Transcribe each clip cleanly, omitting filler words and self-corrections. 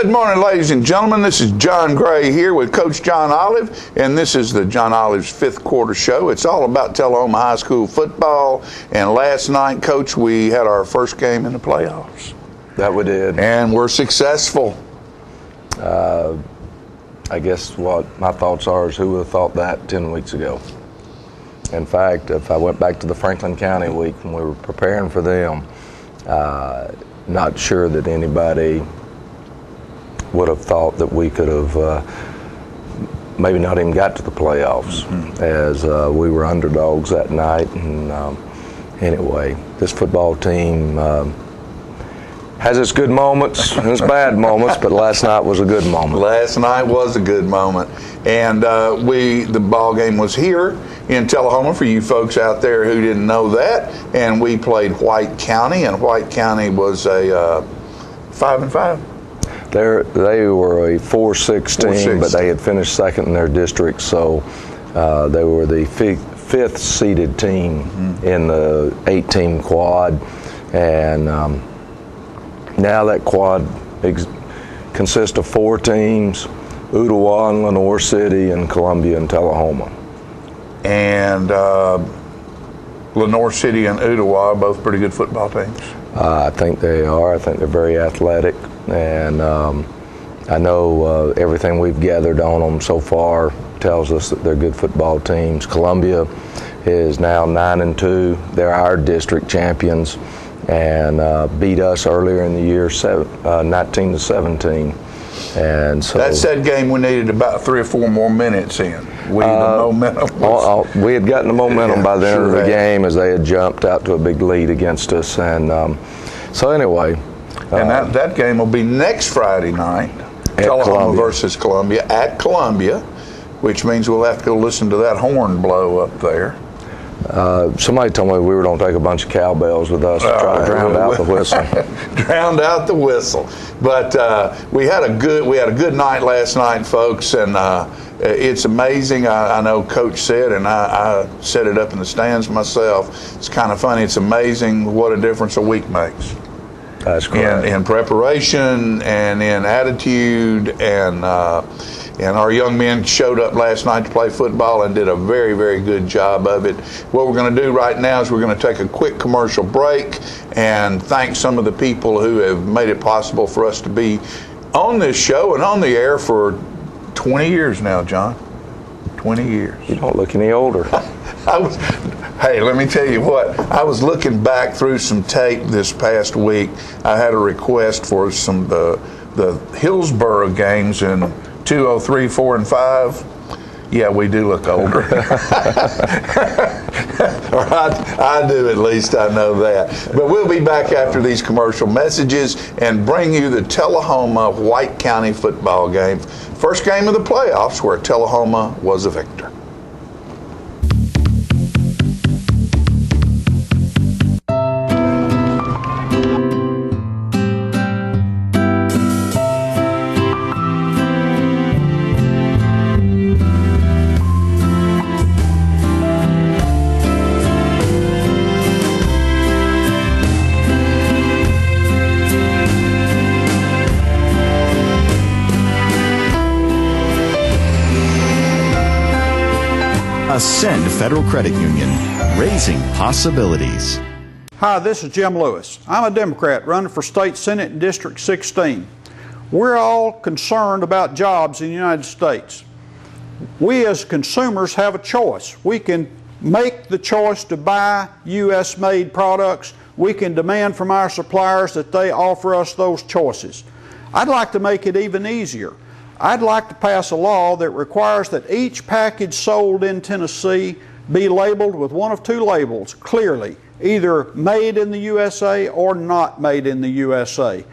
Good morning, ladies and gentlemen. This is John Gray here with Coach John Olive, and this is the John Olive's fifth quarter show. It's all about Tullahoma High School football, and last night, Coach, we had our first game in the playoffs. That we did. And we're successful. I guess what my thoughts are is who would have thought that 10 weeks ago. In fact, if I went back to the Franklin County week when we were preparing for them, not sure that anybody would have thought that we could have maybe not even got to the playoffs, as we were underdogs that night. And anyway, this football team has its good moments and its bad moments, but last night was a good moment. Last night was a good moment. And the ball game was here in Tullahoma for you folks out there who didn't know that. And we played White County, and White County was a 5-5. They were a 4-6 team, but they had finished second in their district, so they were the fifth seeded team in the 8-team quad. And now that quad consists of 4 teams: Ottawa and Lenoir City, and Columbia and Tullahoma. And Lenoir City and Ottawa are both pretty good football teams. I think they are. I think they're very athletic, and I know everything we've gathered on them so far tells us that they're good football teams. Columbia is now 9-2. They're our district champions, and beat us earlier in the year 19-17. And so that's that game we needed about 3 or 4 more minutes in. The momentum we had gotten the momentum by the end of the game, as they had jumped out to a big lead against us. And so anyway. And that game will be next Friday night. Tullahoma versus Columbia at Columbia, which means we'll have to go listen to that horn blow up there. Somebody told me we were going to take a bunch of cowbells with us to try to drown out the whistle. Drowned out the whistle. But we had a good night last night, folks, and it's amazing. I know Coach said, and I set it up in the stands myself. It's kind of funny. It's amazing what a difference a week makes. That's correct. In preparation and in attitude, and our young men showed up last night to play football and did a very, very good job of it. What we're going to do right now is we're going to take a quick commercial break and thank some of the people who have made it possible for us to be on this show and on the air for 20 years now, John. 20 years. You don't look any older. Hey, let me tell you what. I was looking back through some tape this past week. I had a request for some the Hillsborough games in 203, 4, and 5. Yeah, we do look older. Or I do, at least I know that. But we'll be back after these commercial messages and bring you the Tullahoma White County football game. First game of the playoffs where Tullahoma was a victor. Ascend Federal Credit Union, raising possibilities. Hi, this is Jim Lewis. I'm a Democrat running for State Senate in District 16. We're all concerned about jobs in the United States. We as consumers have a choice. We can make the choice to buy U.S.-made products. We can demand from our suppliers that they offer us those choices. I'd like to make it even easier. I'd like to pass a law that requires that each package sold in Tennessee be labeled with one of 2 labels, clearly, either made in the USA or not made in the USA.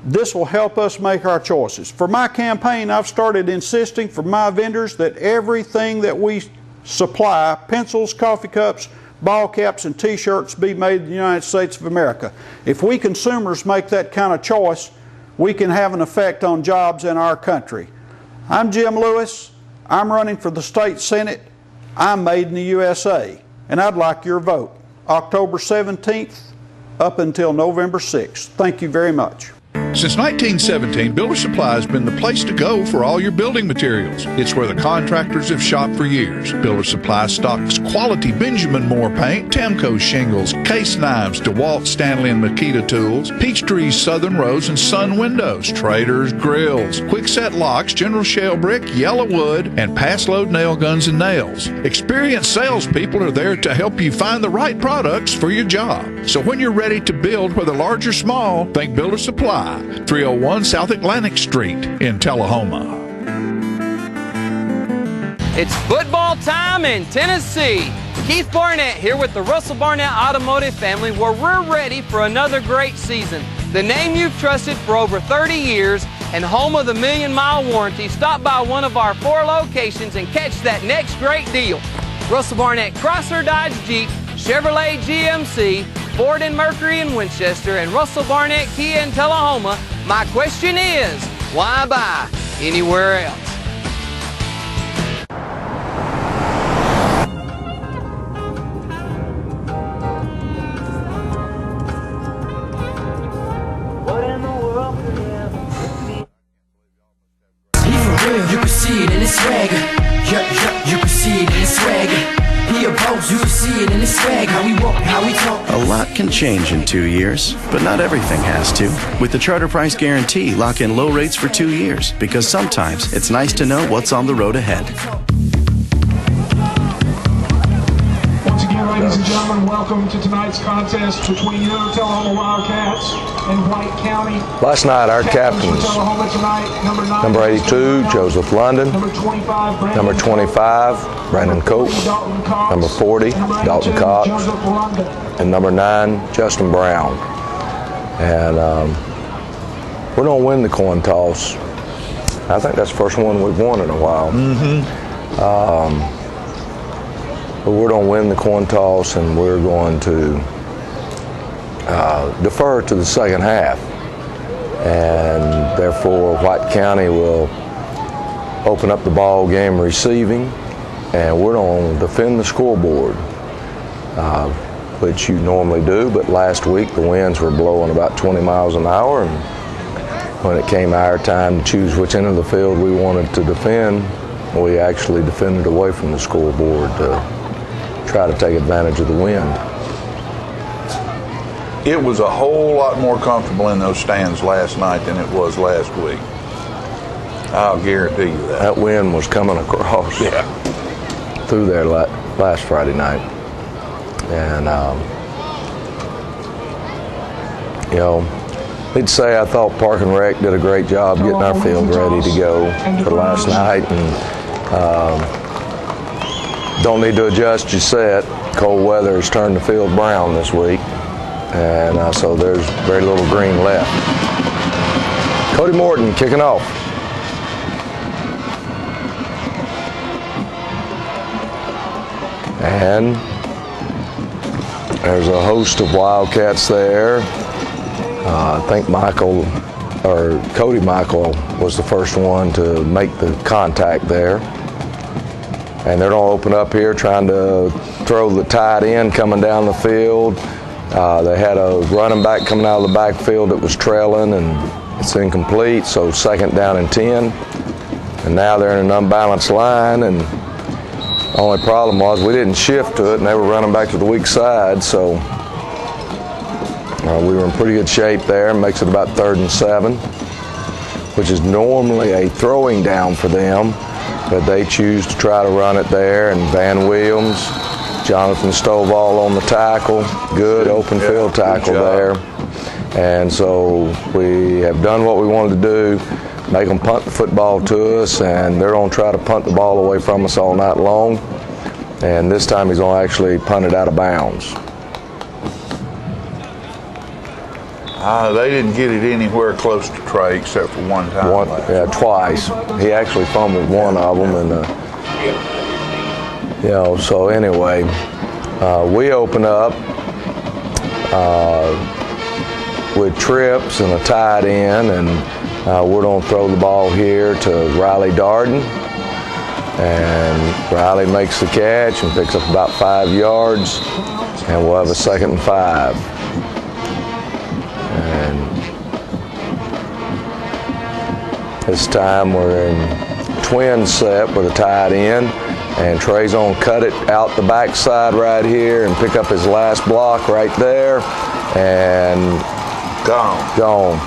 This will help us make our choices. For my campaign, I've started insisting for my vendors that everything that we supply, pencils, coffee cups, ball caps, and t-shirts, be made in the United States of America. If we consumers make that kind of choice, we can have an effect on jobs in our country. I'm Jim Lewis. I'm running for the State Senate. I'm made in the USA, and I'd like your vote. October 17th up until November 6th. Thank you very much. Since 1917, Builder Supply has been the place to go for all your building materials. It's where the contractors have shopped for years. Builder Supply stocks quality Benjamin Moore paint, Temco shingles, case knives, DeWalt, Stanley, and Makita tools, Peachtree's Southern Rose and Sun windows, Trader's grills, Quickset locks, General Shell brick, Yellow wood, and Pass Load nail guns and nails. Experienced salespeople are there to help you find the right products for your job. So when you're ready to build, whether large or small, think Builder Supply, 301 South Atlantic Street in Tullahoma. It's football time in Tennessee. Keith Barnett here with the Russell Barnett Automotive family, where we're ready for another great season. The name you've trusted for over 30 years and home of the million-mile warranty. Stop by one of our 4 locations and catch that next great deal. Russell Barnett Chrysler Dodge Jeep, Chevrolet GMC, Ford and Mercury in Winchester, and Russell Barnett Kia in Tullahoma. My question is, why buy anywhere else? What in the world could ever be? You can see it in his swagger. You can see it in his swagger. He a boss, you can see it in his swag. How we walk, how we talk. A lot can change in 2 years, but not everything has to. With the Charter Price Guarantee, lock in low rates for 2 years, because sometimes it's nice to know what's on the road ahead. Once again, ladies and gentlemen, welcome to tonight's contest between your Tullahoma Wildcats and White County. Last night, our captains, number 82, Joseph London, number 25, Brandon Cope, number 40, Dalton Cox, and number 9, Justin Brown. And we're going to win the coin toss. I think that's the first one we've won in a while. But we're going to win the coin toss, and we're going to defer to the second half. And therefore, White County will open up the ball game receiving, and we're going to defend the scoreboard, which you normally do. But last week, the winds were blowing about 20 miles an hour, and when it came our time to choose which end of the field we wanted to defend, we actually defended away from the scoreboard to try to take advantage of the wind. It was a whole lot more comfortable in those stands last night than it was last week. I'll guarantee you that. That wind was coming across through there last Friday night. And, you know, I'd say I thought Park and Rec did a great job getting our field ready to go for last night. And don't need to adjust your set. Cold weather has turned the field brown this week. And so there's very little green left. Cody Morton kicking off. And there's a host of Wildcats there. I think Cody Michael was the first one to make the contact there. And they're going to open up here trying to throw the tight end coming down the field. They had a running back coming out of the backfield that was trailing, and it's incomplete, so second down and 10. And now they're in an unbalanced line, and the only problem was we didn't shift to it, and they were running back to the weak side, so we were in pretty good shape there. Makes it about 3rd and 7, which is normally a throwing down for them, but they choose to try to run it there, and Van Williams, Jonathan Stovall on the tackle, good open field tackle there. And so we have done what we wanted to do, make them punt the football to us, and they're going to try to punt the ball away from us all night long. And this time he's going to actually punt it out of bounds. They didn't get it anywhere close to Trey except for one time. Twice. He actually fumbled one of them, and so anyway, we open up with trips and a tight end, and we're going to throw the ball here to Riley Darden. And Riley makes the catch and picks up about 5 yards, and we'll have a 2nd and 5. And This time we're in twin set with a tight end, and Trey's gonna cut it out the backside right here and pick up his last block right there, and gone.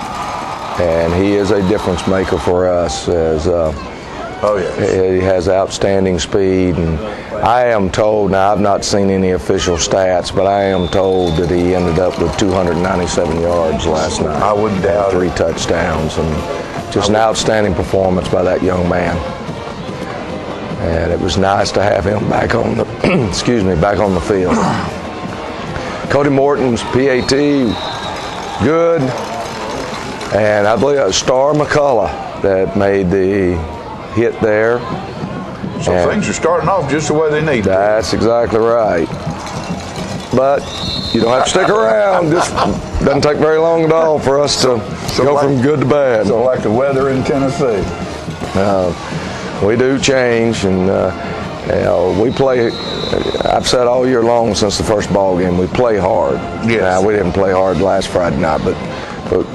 And he is a difference maker for us. As Oh yeah. he has outstanding speed, and I am told, now I've not seen any official stats, but I am told that he ended up with 297 yards last night. I wouldn't doubt it. 3 touchdowns, and just an outstanding performance by that young man. And it was nice to have him back on the back on the field. Cody Morton's PAT, good. And I believe it was Star McCullough that made the hit there. So and things are starting off just the way they need to. that's exactly right. But you don't have to stick around. Just doesn't take very long at all for us to go from good to bad. So like the weather in Tennessee. We do change, and we play. I've said all year long since the first ball game, we play hard. Yes. Now, we didn't play hard last Friday night, but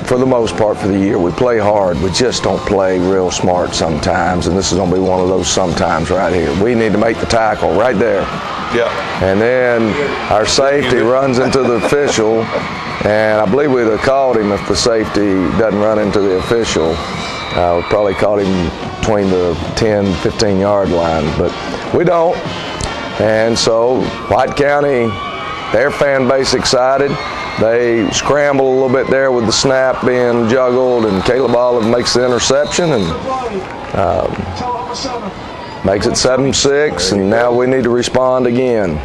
for the most part for the year, we play hard. We just don't play real smart sometimes, and this is going to be one of those sometimes right here. We need to make the tackle right there. Yeah. And then our safety runs into the official, and I believe we'd have called him if the safety doesn't run into the official. We probably caught him between the 10, 15-yard line, but we don't. And so White County, their fan base excited. They scramble a little bit there with the snap being juggled, and Caleb Olive makes the interception and makes it 7-6, and now we need to respond again.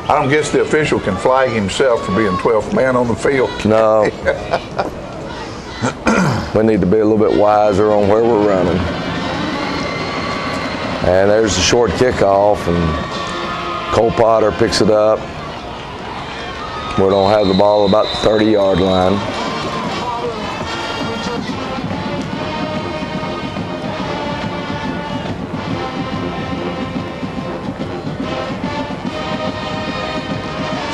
I don't guess the official can flag himself for being 12th man on the field. No. We need to be a little bit wiser on where we're running. And there's the short kickoff, and Cole Potter picks it up. We don't have the ball about the 30-yard line.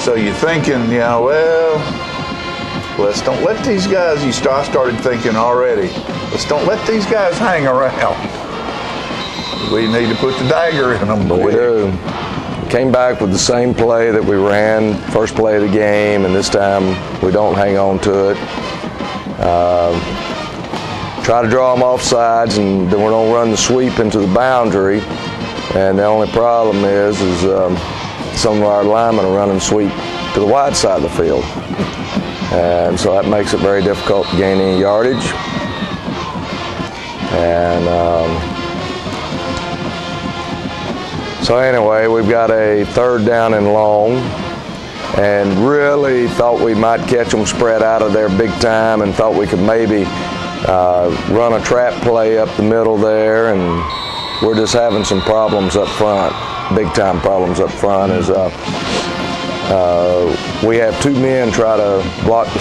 So you're thinking, let's don't let these guys, I started thinking already, let's don't let these guys hang around. We need to put the dagger in them. We do. Came back with the same play that we ran first play of the game, and this time we don't hang on to it. Try to draw them off sides, and then we don't run the sweep into the boundary. And the only problem is some of our linemen are running sweep to the wide side of the field. And so that makes it very difficult to gain any yardage. And so anyway, we've got a 3rd down and long, and really thought we might catch them spread out of there big time, and thought we could maybe run a trap play up the middle there, and we're just having some problems up front, big time problems up front, as we have 2 men try to block the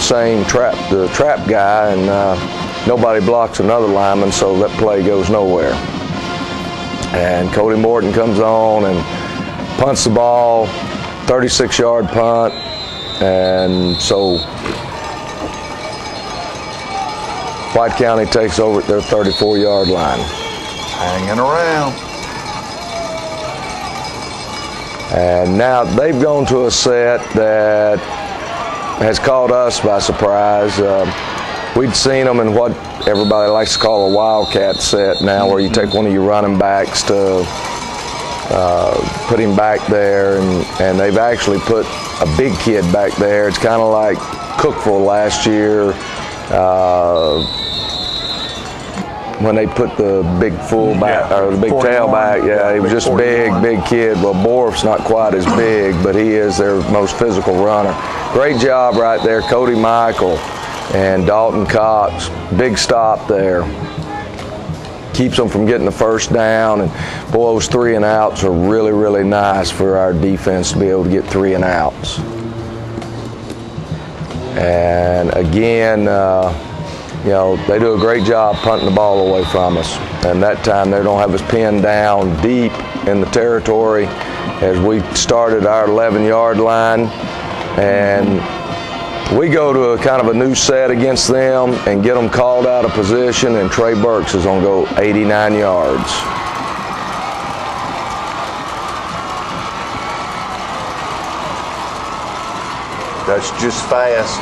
trap guy, and nobody blocks another lineman, so that play goes nowhere. And Cody Morton comes on and punts the ball, 36-yard punt, and so White County takes over at their 34-yard line. Hanging around. And now they've gone to a set that has caught us by surprise. We'd seen them in what everybody likes to call a wildcat set now, where you take one of your running backs to put him back there, and they've actually put a big kid back there. It's kind of like Cookville last year when they put the big fullback, or the big tailback. Yeah, he was just big kid. Well, Borf's not quite as big, but he is their most physical runner. Great job right there, Cody Michael and Dalton Cox. Big stop there. Keeps them from getting the first down, and boy, those 3 and outs are really, really nice for our defense to be able to get 3 and outs. And again, they do a great job punting the ball away from us. And that time they don't have us pinned down deep in the territory as we started our 11-yard line. And We go to a kind of a new set against them and get them called out of position, and Trey Burks is going to go 89 yards. That's just fast.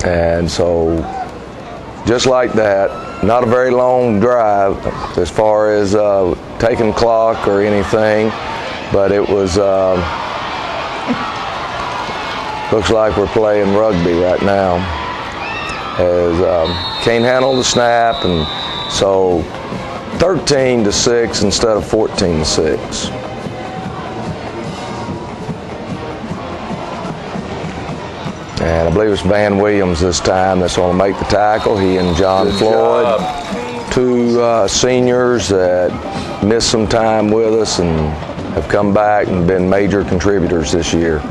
And so, just like that, not a very long drive as far as taking clock or anything, but it was, looks like we're playing rugby right now. As can't handle the snap, and so 13-6 instead of 14-6. And I believe it's Van Williams this time that's going to make the tackle. He and John Floyd, two seniors that missed some time with us and have come back and been major contributors this year.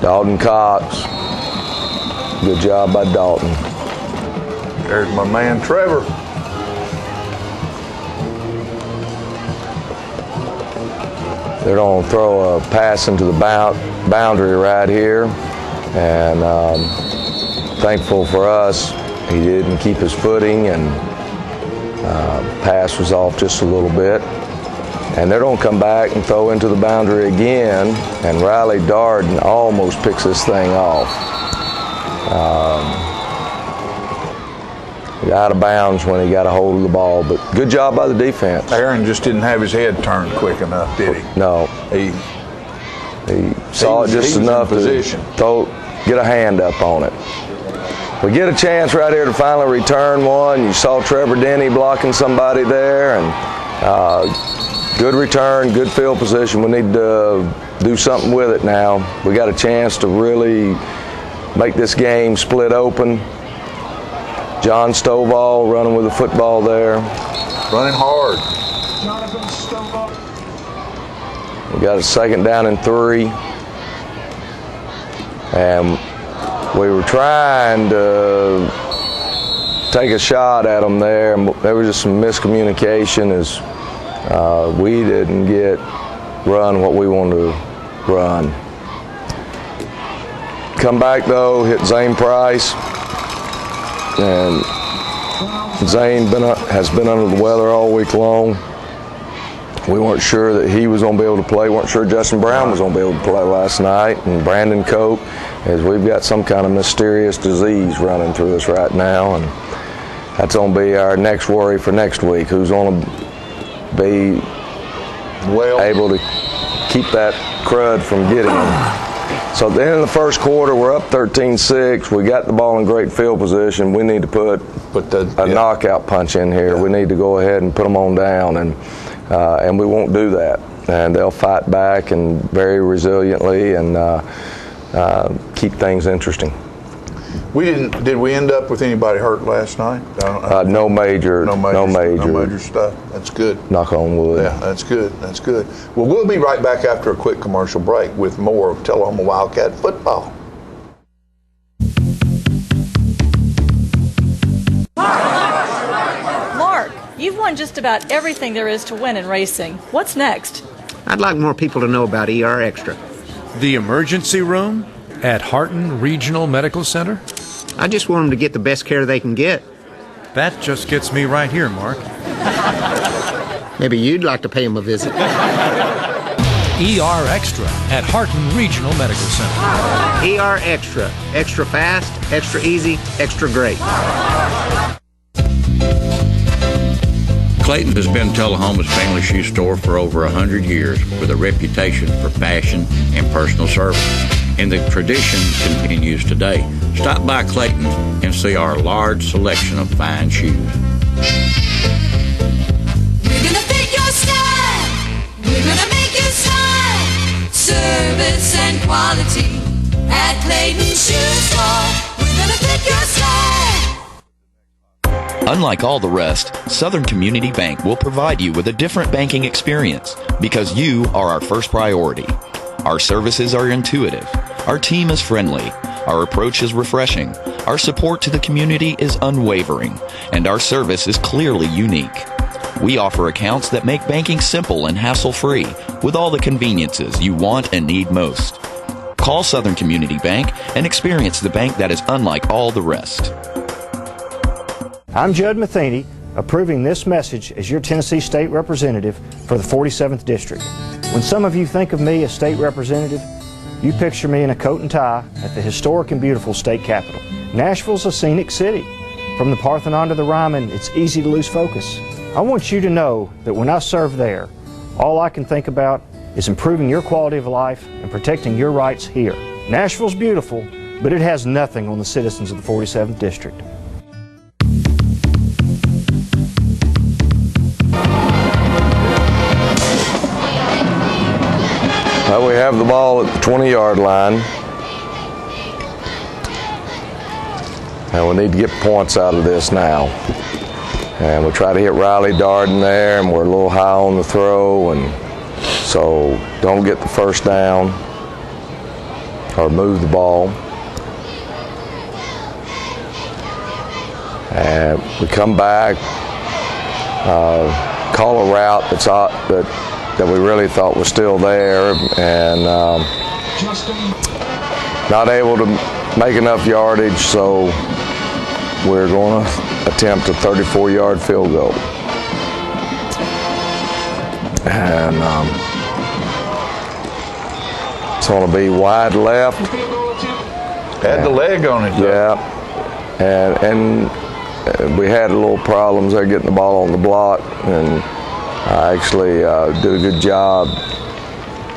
Dalton Cox, good job by Dalton. There's my man Trevor. They're going to throw a pass into the boundary right here. And thankful for us, he didn't keep his footing, and pass was off just a little bit. And they're going to come back and throw into the boundary again, and Riley Darden almost picks this thing off. Out of bounds when he got a hold of the ball, but good job by the defense. Aaron just didn't have his head turned quick enough, did he? No. He saw it just enough to get a hand up on it. We get a chance right here to finally return one. You saw Trevor Denny blocking somebody there, and good return, good field position. We need to do something with it now. We got a chance to really make this game split open. John Stovall running with the football there. Running hard. Jonathan Stovall. We got a 2nd down and 3. And we were trying to take a shot at them there, and there was just some miscommunication as we didn't run what we wanted to run. Come back though, hit Zane Price, and Zane has been under the weather all week long. We weren't sure that he was going to be able to play. Weren't sure Justin Brown was going to be able to play last night. And Brandon Cope, as we've got some kind of mysterious disease running through us right now, and that's going to be our next worry for next week. Who's going to be able to keep that crud from getting him? So at the end of the first quarter, we're up 13-6. We got the ball in great field position. We need to put a knockout punch in here. Yeah. We need to go ahead and put them on down, and we won't do that. And they'll fight back and very resiliently and keep things interesting. Did we end up with anybody hurt last night? No major stuff. That's good. Knock on wood. Yeah, that's good. That's good. Well, we'll be right back after a quick commercial break with more of Tullahoma Wildcat football. Mark, you've won just about everything there is to win in racing. What's next? I'd like more people to know about ER Extra. The emergency room at Harton Regional Medical Center? I just want them to get the best care they can get. That just gets me right here, Mark. Maybe you'd like to pay them a visit. ER Extra at Harton Regional Medical Center. ER Extra. Extra fast, extra easy, extra great. Clayton has been Tullahoma's family shoe store for over 100 years with a reputation for fashion and personal service. And the tradition continues today. Stop by Clayton and see our large selection of fine shoes. We're gonna fit your style. We're gonna make you smile. Service and quality at Clayton Shoe Store. We're gonna fit your style. Unlike all the rest, Southern Community Bank will provide you with a different banking experience because you are our first priority. Our services are intuitive. Our team is friendly. Our approach is refreshing. Our support to the community is unwavering. And our service is clearly unique. We offer accounts that make banking simple and hassle-free with all the conveniences you want and need most. Call Southern Community Bank and experience the bank that is unlike all the rest. I'm Judd Matheny, approving this message as your Tennessee State Representative for the 47th District. When some of you think of me as State Representative, you picture me in a coat and tie at the historic and beautiful state capitol. Nashville's a scenic city. From the Parthenon to the Ryman, it's easy to lose focus. I want you to know that when I serve there, all I can think about is improving your quality of life and protecting your rights here. Nashville's beautiful, but it has nothing on the citizens of the 47th District. Well, we have the ball at the 20-yard line. And we need to get points out of this now. And we try to hit Riley Darden there, and we're a little high on the throw, and so don't get the first down or move the ball. And we come back, call a route that we really thought was still there, and not able to make enough yardage, so we're going to attempt a 34-yard field goal. And it's going to be wide left. Had the leg on it, though. Yeah, and we had a little problems there getting the ball on the block, and I actually did a good job.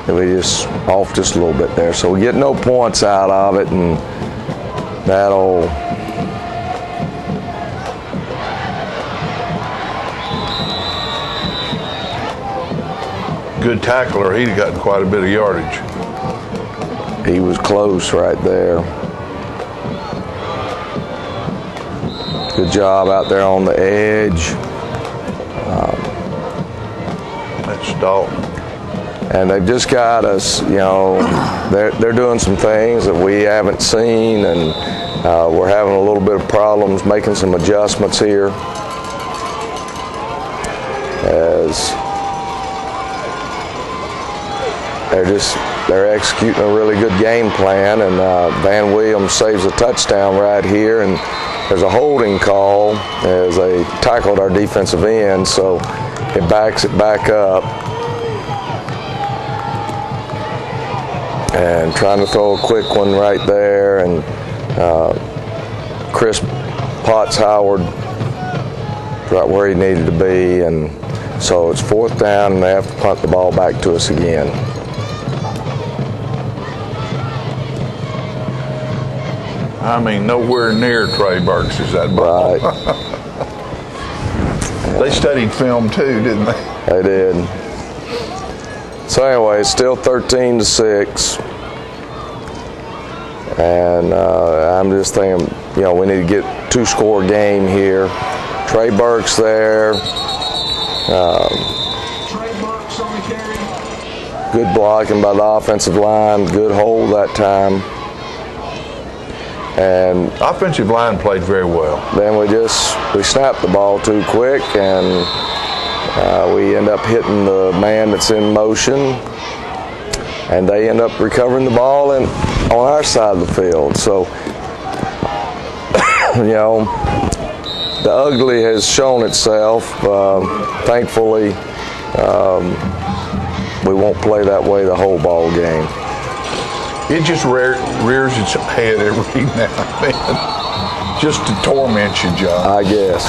We just off just a little bit there, so we get no points out of it, and that'll good tackler. He'd have gotten quite a bit of yardage. He was close right there. Good job out there on the edge. That's Dalton. And they've just got us, you know, they're doing some things that we haven't seen, and we're having a little bit of problems making some adjustments here as they're executing a really good game plan, and Van Williams saves a touchdown right here, and there's a holding call as they tackled our defensive end, so it backs it back up. And trying to throw a quick one right there, and Chris Potts Howard right where he needed to be, and so it's 4th down, and they have to punt the ball back to us again. I mean, nowhere near Trey Burks is that ball. Right. They studied film too, didn't they? They did. So anyway, it's still 13-6, and I'm just thinking, you know, we need to get 2-score game here. Trey Burks there. Good blocking by the offensive line. Good hold that time. And offensive line played very well. Then we snapped the ball too quick, and we end up hitting the man that's in motion, and they end up recovering the ball on our side of the field. So, you know, the ugly has shown itself. Thankfully, we won't play that way the whole ball game. It just rears its head every now and then, just to torment you, John. I guess.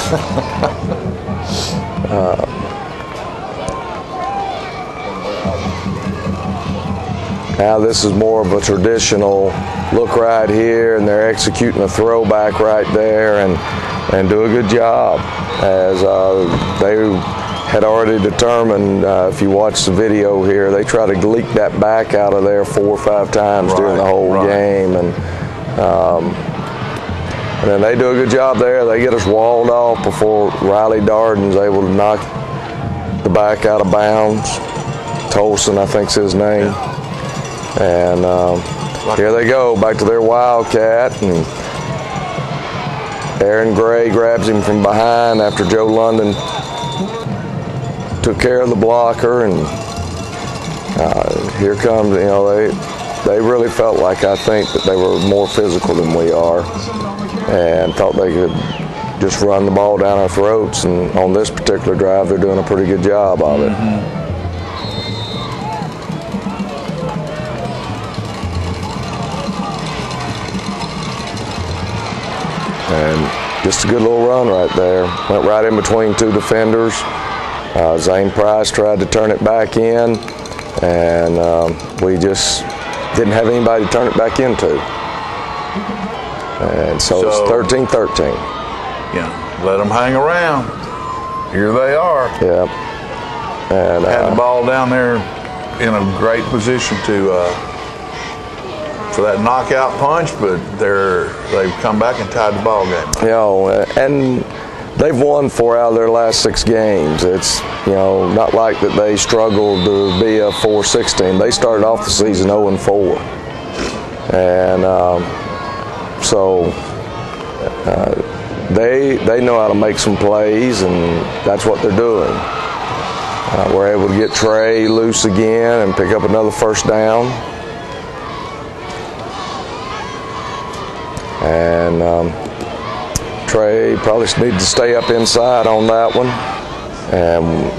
Now this is more of a traditional look right here, and they're executing a throwback right there, and do a good job, as they had already determined. If you watch the video here, they try to leak that back out of there 4 or 5 times during the whole game, and then they do a good job there. They get us walled off before Riley Darden's able to knock the back out of bounds. Tolson, I think's his name. And here they go, back to their Wildcat, and Aaron Gray grabs him from behind after Joe London took care of the blocker, and here comes, you know, they really felt like, I think, that they were more physical than we are, and thought they could just run the ball down our throats. And on this particular drive, they're doing a pretty good job of it. And just a good little run right there. Went right in between two defenders. Zane Price tried to turn it back in, and we just didn't have anybody to turn it back into. And so it's 13-13. Yeah, let them hang around. Here they are. Yeah. And had the ball down there in a great position for that knockout punch, but they've come back and tied the ball game. You know, and they've won 4 out of their last 6 games. It's, you know, not like that they struggled to be a 4-6 team. They started off the season 0-4, and so they know how to make some plays, and that's what they're doing. We're able to get Trey loose again and pick up another first down. And Trey probably needs to stay up inside on that one. And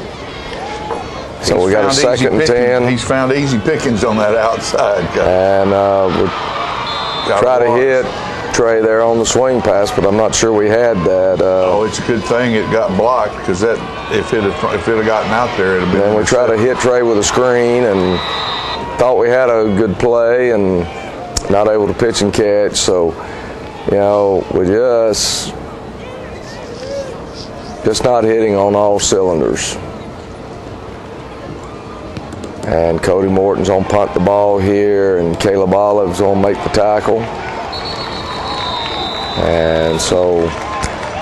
so we got a 2nd and 10. He's found easy pickings on that outside guy. And we'll try to hit Trey there on the swing pass, but I'm not sure we had that. Oh, it's a good thing it got blocked, because that if it had gotten out there, it'd have been. And we tried to hit Trey with a screen, and thought we had a good play, and not able to pitch and catch. So, you know, we just not hitting on all cylinders. And Cody Morton's on punt the ball here, and Caleb Olive's on make the tackle. And so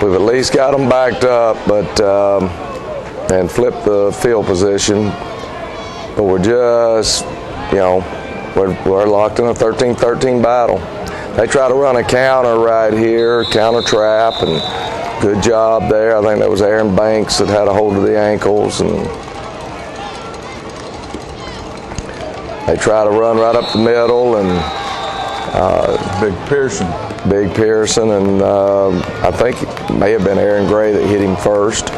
we've at least got them backed up, but and flipped the field position. But we're just, you know, we're locked in a 13-13 battle. They try to run a counter right here, counter trap, and good job there. I think that was Aaron Banks that had a hold of the ankles, and they try to run right up the middle, and Big Pearson, and I think it may have been Aaron Gray that hit him first.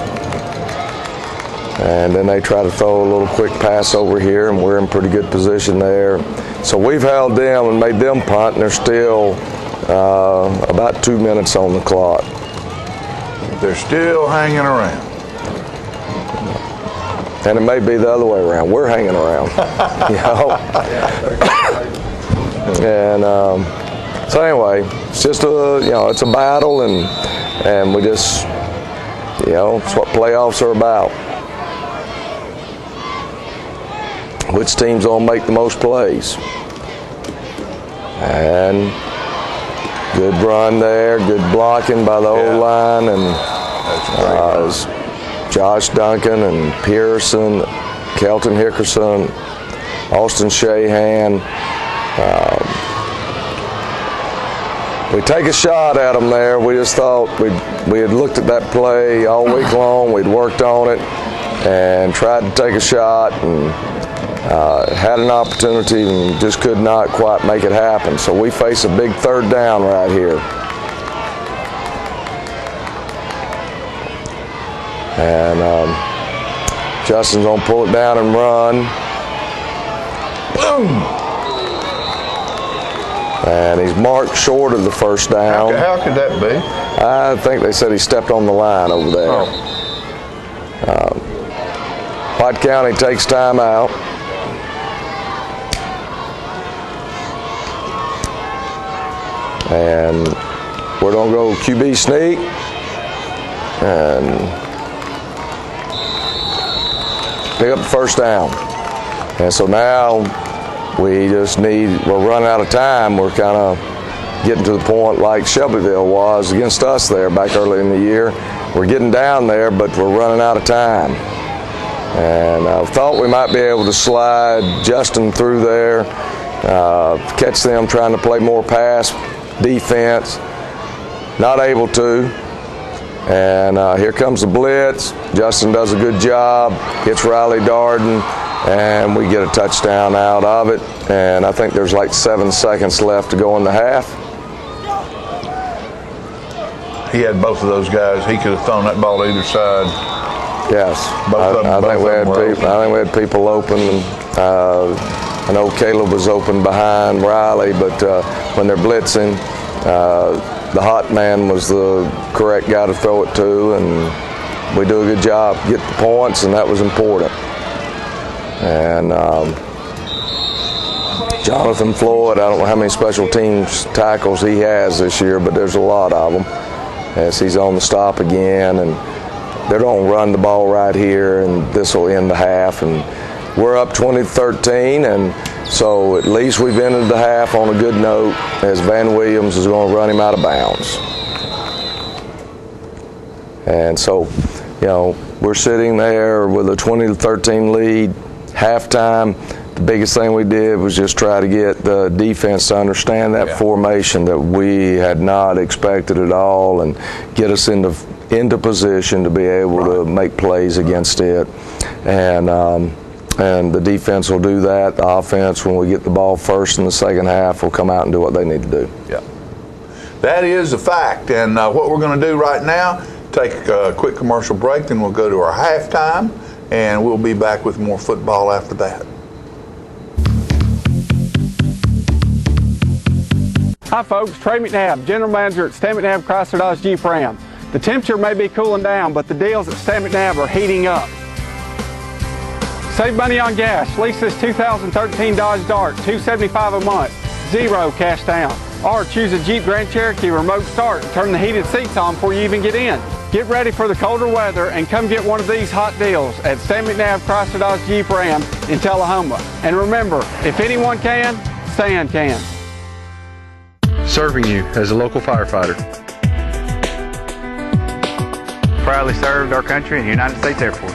And then they try to throw a little quick pass over here, and we're in pretty good position there. So we've held them and made them punt, and they're still about 2 minutes on the clock. They're still hanging around. And it may be the other way around. We're hanging around. You know? And so anyway, it's just it's a battle, and we just, you know, it's what playoffs are about. Which team's gonna make the most plays? And good run there, good blocking by the O-line, and Josh Duncan and Pearson, Kelton Hickerson, Austin Shahan. We take a shot at them there. We just thought we had looked at that play all week long. We'd worked on it and tried to take a shot, and had an opportunity and just could not quite make it happen. So we face a big 3rd down right here. And Justin's gonna pull it down and run. Boom! And he's marked short of the first down. How could that be? I think they said he stepped on the line over there. Oh. White County takes time out. And we're going to go QB sneak. And pick up the first down. And so now we're running out of time. We're kind of getting to the point like Shelbyville was against us there back early in the year. We're getting down there, but we're running out of time. And I thought we might be able to slide Justin through there, catch them trying to play more pass defense. Not able to. And here comes the blitz. Justin does a good job, hits Riley Darden, and we get a touchdown out of it. And I think there's like 7 seconds left to go in the half. He had both of those guys. He could have thrown that ball to either side. Yes, I think we had people open. I know Caleb was open behind Riley, but when they're blitzing, the hot man was the correct guy to throw it to, and we do a good job, get the points, and that was important. And Jonathan Floyd, I don't know how many special teams tackles he has this year, but there's a lot of them. As he's on the stop again, and they're going to run the ball right here, and this will end the half. And we're up 20-13, and so at least we've ended the half on a good note, as Van Williams is going to run him out of bounds. And so, you know, we're sitting there with a 20-13 lead, halftime. The biggest thing we did was just try to get the defense to understand that formation that we had not expected at all, and get us into position to be able to make plays against it. And the defense will do that. The offense, when we get the ball first in the second half, will come out and do what they need to do. Yeah, that is a fact. And what we're going to do right now, take a quick commercial break, then we'll go to our halftime, and we'll be back with more football after that. Hi folks, Trey McNabb, General Manager at Stan McNabb Chrysler Dodge Jeep Ram. The temperature may be cooling down, but the deals at Stan McNabb are heating up. Save money on gas. Lease this 2013 Dodge Dart, $275 a month, 0 cash down. Or choose a Jeep Grand Cherokee remote start and turn the heated seats on before you even get in. Get ready for the colder weather and come get one of these hot deals at Stan McNabb Chrysler Dodge Jeep Ram in Tullahoma. And remember, if anyone can, Stan can. Serving you as a local firefighter. Proudly served our country in the United States Air Force.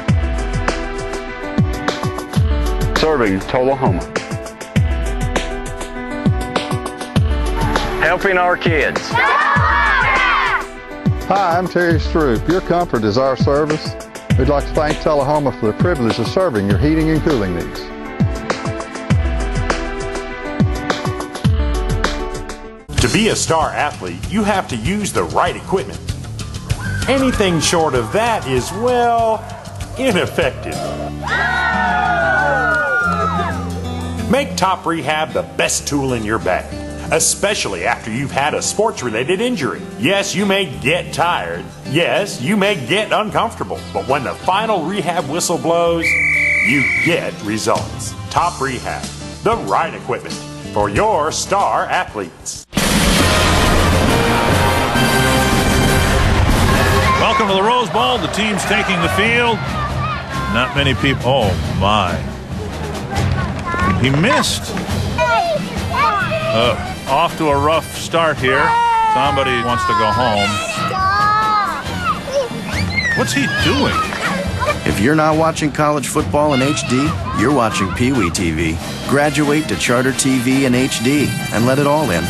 Serving Tullahoma. Helping our kids. Hi, I'm Terry Stroop. Your comfort is our service. We'd like to thank Tullahoma for the privilege of serving your heating and cooling needs. To be a star athlete, you have to use the right equipment. Anything short of that is, well, ineffective. Make Top Rehab the best tool in your bag, especially after you've had a sports-related injury. Yes, you may get tired. Yes, you may get uncomfortable. But when the final rehab whistle blows, you get results. Top Rehab, the right equipment for your star athletes. Welcome to the Rose Bowl. The team's taking the field. Not many people. Oh, my. He missed. Off to a rough start here. Somebody wants to go home. What's he doing? If you're not watching college football in HD, you're watching Pee Wee TV. Graduate to Charter TV in HD and let it all in.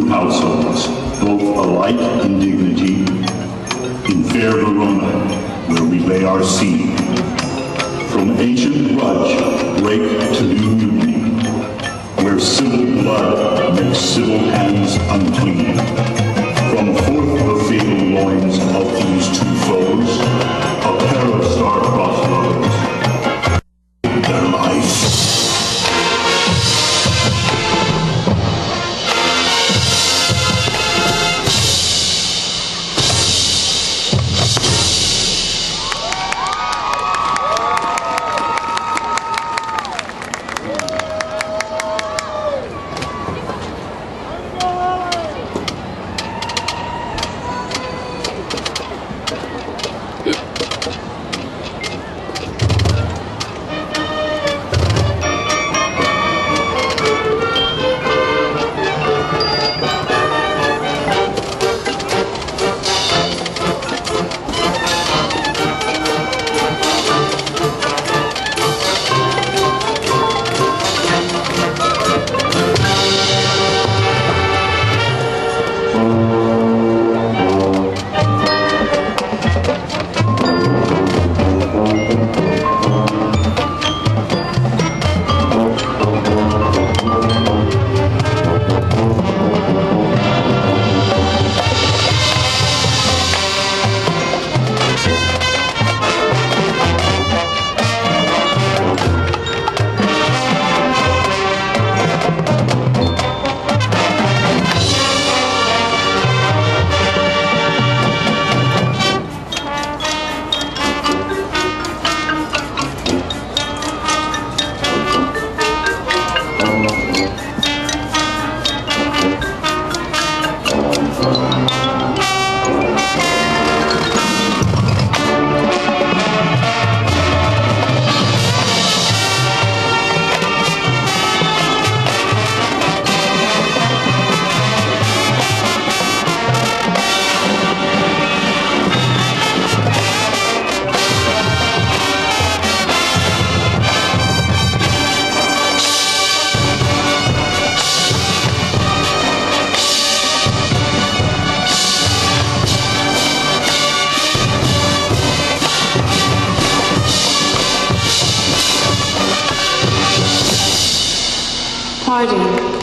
Households, both alike in dignity, in fair Verona, where we lay our seed. From ancient grudge break to new union, where civil blood makes civil hands unclean. From forth the fatal loins of these two foes, a pair of star-crossed lovers, their life.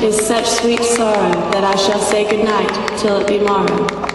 is such sweet sorrow that I shall say good night till it be morrow.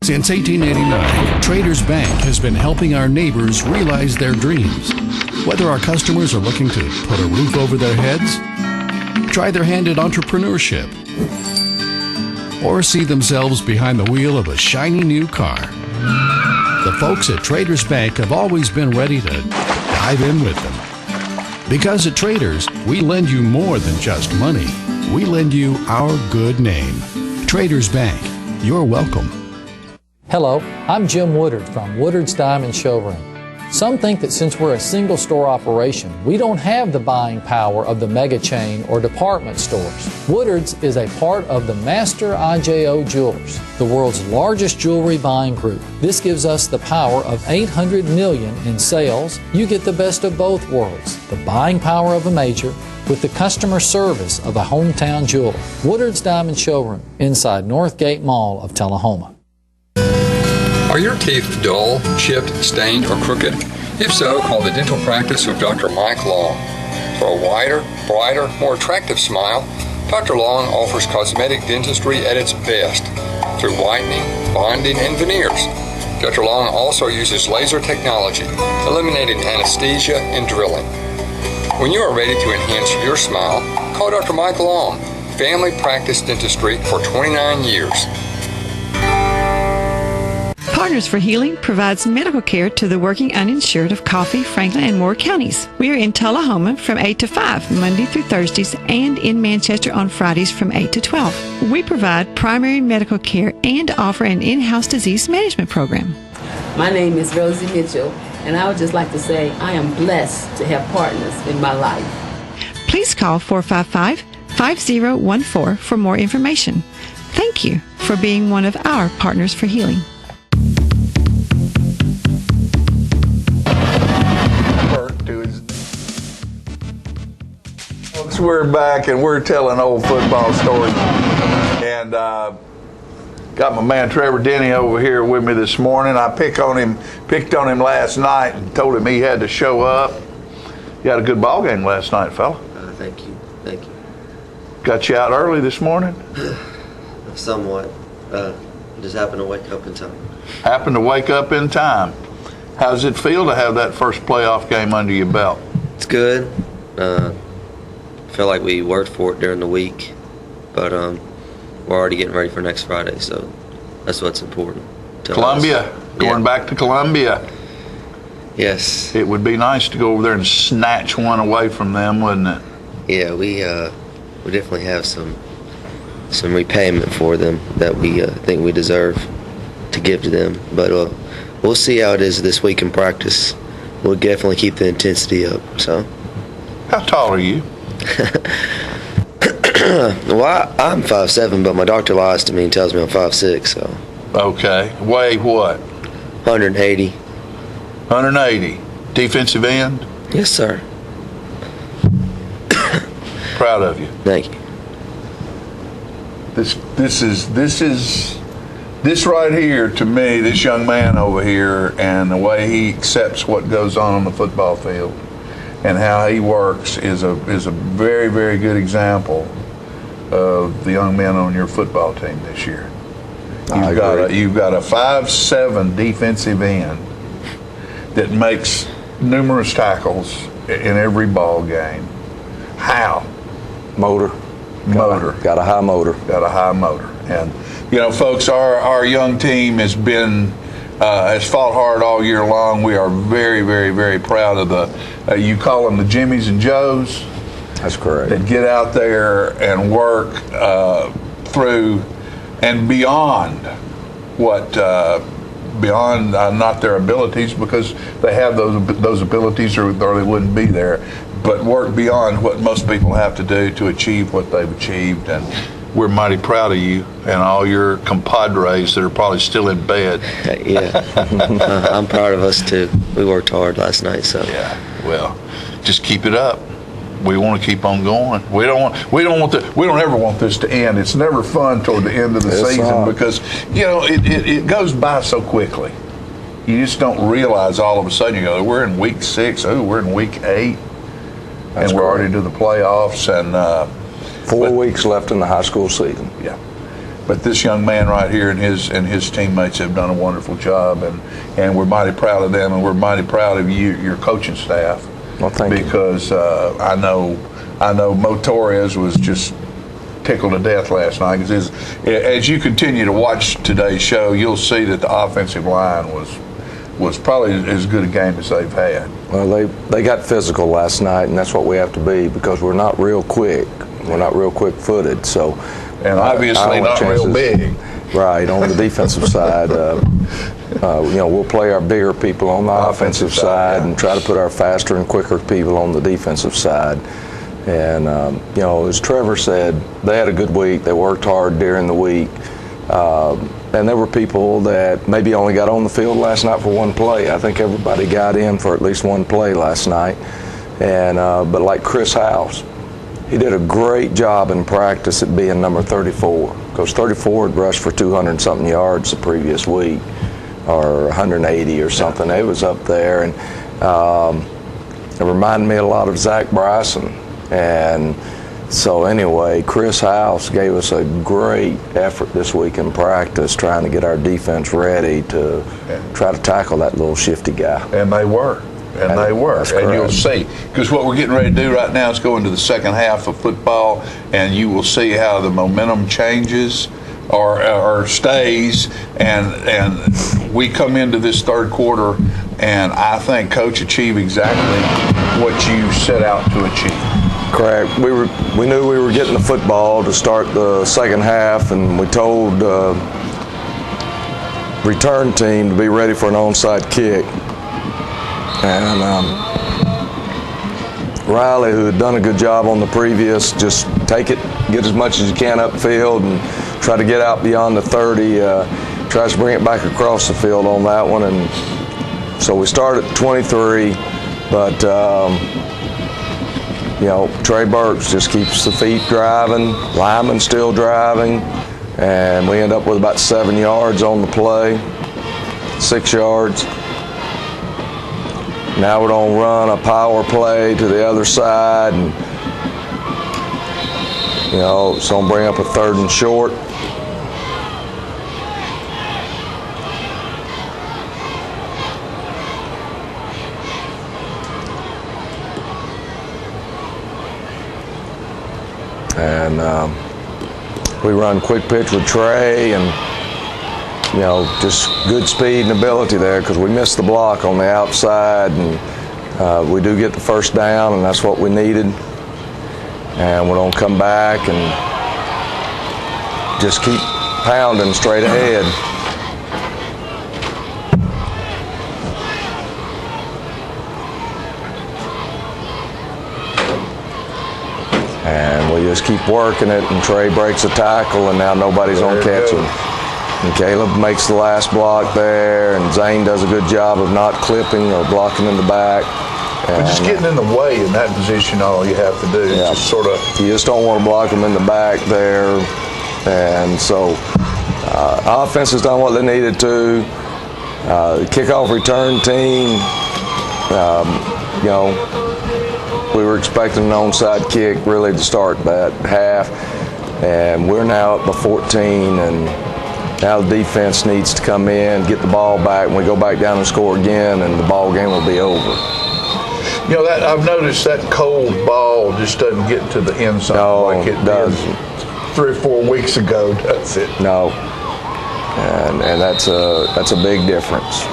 Since 1889, Traders Bank has been helping our neighbors realize their dreams. Whether our customers are looking to put a roof over their heads, try their hand at entrepreneurship, or see themselves behind the wheel of a shiny new car, the folks at Traders Bank have always been ready to dive in with them. Because at Traders, we lend you more than just money. We lend you our good name. Traders Bank, you're welcome. Hello, I'm Jim Woodard from Woodard's Diamond Showroom. Some think that since we're a single store operation, we don't have the buying power of the mega chain or department stores. Woodard's is a part of the Master IJO Jewelers, the world's largest jewelry buying group. This gives us the power of $800 million in sales. You get the best of both worlds, the buying power of a major with the customer service of a hometown jeweler. Woodard's Diamond Showroom, inside Northgate Mall of Tullahoma. Are your teeth dull, chipped, stained, or crooked? If so, call the dental practice of Dr. Mike Long. For a wider, brighter, more attractive smile, Dr. Long offers cosmetic dentistry at its best through whitening, bonding, and veneers. Dr. Long also uses laser technology, eliminating anesthesia and drilling. When you are ready to enhance your smile, call Dr. Mike Long, family practice dentistry for 29 years. Partners for Healing provides medical care to the working uninsured of Coffee, Franklin, and Moore counties. We are in Tullahoma from 8 to 5, Monday through Thursdays, and in Manchester on Fridays from 8 to 12. We provide primary medical care and offer an in-house disease management program. My name is Rosie Mitchell, and I would just like to say I am blessed to have partners in my life. Please call 455-5014 for more information. Thank you for being one of our Partners for Healing. We're back and we're telling old football stories, and got my man Trevor Denny over here with me this morning. I picked on him last night and told him he had to show up. You had a good ball game last night, fella. Thank you. Got you out early this morning? Somewhat. Just happened to wake up in time. How does it feel to have that first playoff game under your belt? It's good. Feel like we worked for it during the week, but we're already getting ready for next Friday, so that's what's important. Columbia, going back to Columbia. Yes. It would be nice to go over there and snatch one away from them, wouldn't it? Yeah, we definitely have some repayment for them that we think we deserve to give to them, but we'll see how it is this week in practice. We'll definitely keep the intensity up. So. How tall are you? Well, I'm 5'7", but my doctor lies to me and tells me I'm 5'6", so. Okay. Weigh what? 180. 180. Defensive end? Yes, sir. Proud of you. Thank you. This right here, to me, this young man over here, and the way he accepts what goes on the football field and how he works is a very, very good example of the young men on your football team this year. You've got a 5'7" defensive end that makes numerous tackles in every ball game. How? Motor. Got a high motor. And folks, our young team has fought hard all year long. We are very, very, very proud of you call them the Jimmies and Joes. That's correct. That get out there and work through and beyond not their abilities, because they have those abilities or they wouldn't be there, but work beyond what most people have to do to achieve what they've achieved. And we're mighty proud of you and all your compadres that are probably still in bed. Yeah, I'm proud of us too. We worked hard last night, so. Yeah, well, just keep it up. We want to keep on going. We don't ever want this to end. It's never fun toward the end of the season because it goes by so quickly. You just don't realize all of a sudden we're in week 6. We're in week 8, and we're already to the playoffs and. 4 weeks left in the high school season. Yeah. But this young man right here and his teammates have done a wonderful job, and we're mighty proud of them, and we're mighty proud of you, your coaching staff. Well, thank you. Because I know Mo Torres was just tickled to death last night. Because as you continue to watch today's show, you'll see that the offensive line was probably as good a game as they've had. Well, they got physical last night, and that's what we have to be, because we're not real quick. We're not real quick-footed, so. And obviously not real big. Right, on the defensive side. We'll play our bigger people on the offensive side and try to put our faster and quicker people on the defensive side. And, as Trevor said, they had a good week. They worked hard during the week. And there were people that maybe only got on the field last night for one play. I think everybody got in for at least one play last night. And but like Chris House, he did a great job in practice at being number 34. Because 34 had rushed for 200-something yards the previous week, or 180 or something. It was up there, and it reminded me a lot of Zach Bryson. And so anyway, Chris House gave us a great effort this week in practice, trying to get our defense ready to try to tackle that little shifty guy. And they were. And they were, and you'll see. Because what we're getting ready to do right now is go into the second half of football, and you will see how the momentum changes or stays, and we come into this third quarter, and I think Coach achieved exactly what you set out to achieve. Correct. We knew we were getting the football to start the second half, and we told the return team to be ready for an onside kick. And Riley, who had done a good job on the previous, just take it, get as much as you can upfield, and try to get out beyond the 30. Tries to bring it back across the field on that one, and so we start at 23. But Trey Burks just keeps the feet driving, Lyman still driving, and we end up with about 7 yards on the play, 6 yards. Now we're going to run a power play to the other side, and it's going to bring up a 3rd and short. And we run quick pitch with Trey, and just good speed and ability there, because we missed the block on the outside, and we do get the first down, and that's what we needed. And we're going to come back and just keep pounding straight ahead. And we just keep working it, and Trey breaks a tackle, and now nobody's going to catch him. And Caleb makes the last block there, and Zane does a good job of not clipping or blocking in the back. But just getting in the way in that position, all you have to do is just sort of. You just don't want to block them in the back there. And so offense has done what they needed to. The kickoff return team, we were expecting an onside kick really to start that half. And we're now up by 14, and now the defense needs to come in, get the ball back, and we go back down and score again, and the ball game will be over. That I've noticed that cold ball just doesn't get to the end zone like it did 3 or 4 weeks ago, does it? No, and that's a big difference.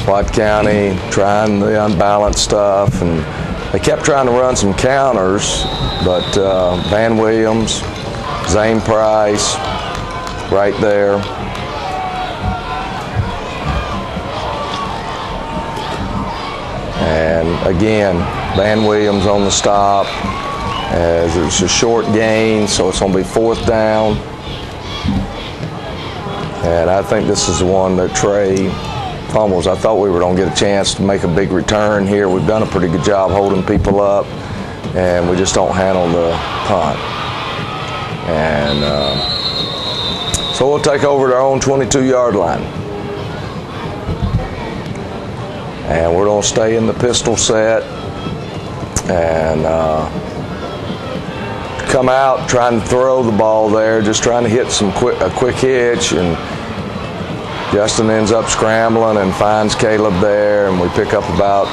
White County trying the unbalanced stuff, and they kept trying to run some counters, but Van Williams, Zane Price, right there. And again, Van Williams on the stop, as it's a short gain, so it's going to be 4th down. And I think this is the one that Trey fumbles. I thought we were going to get a chance to make a big return here. We've done a pretty good job holding people up, and we just don't handle the punt. And so we'll take over at our own 22-yard line. And we're going to stay in the pistol set, and come out trying to throw the ball there, just trying to hit a quick hitch, and Justin ends up scrambling and finds Caleb there, and we pick up about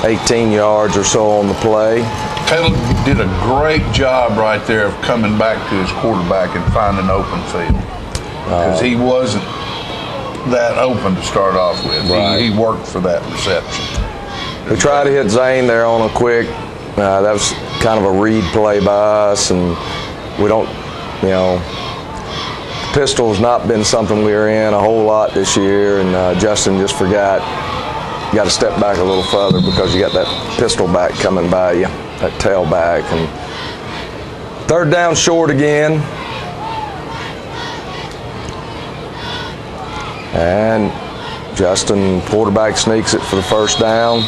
18 yards or so on the play. Caleb did a great job right there of coming back to his quarterback and finding open field, because he wasn't that open to start off with. Right. He worked for that reception. We tried to hit Zane there on a quick. That was kind of a read play by us, and we don't, pistol's not been something we were in a whole lot this year, and Justin just forgot. You got to step back a little further because you got that pistol back coming by you, that tailback. And third down short again. And Justin, quarterback, sneaks it for the first down.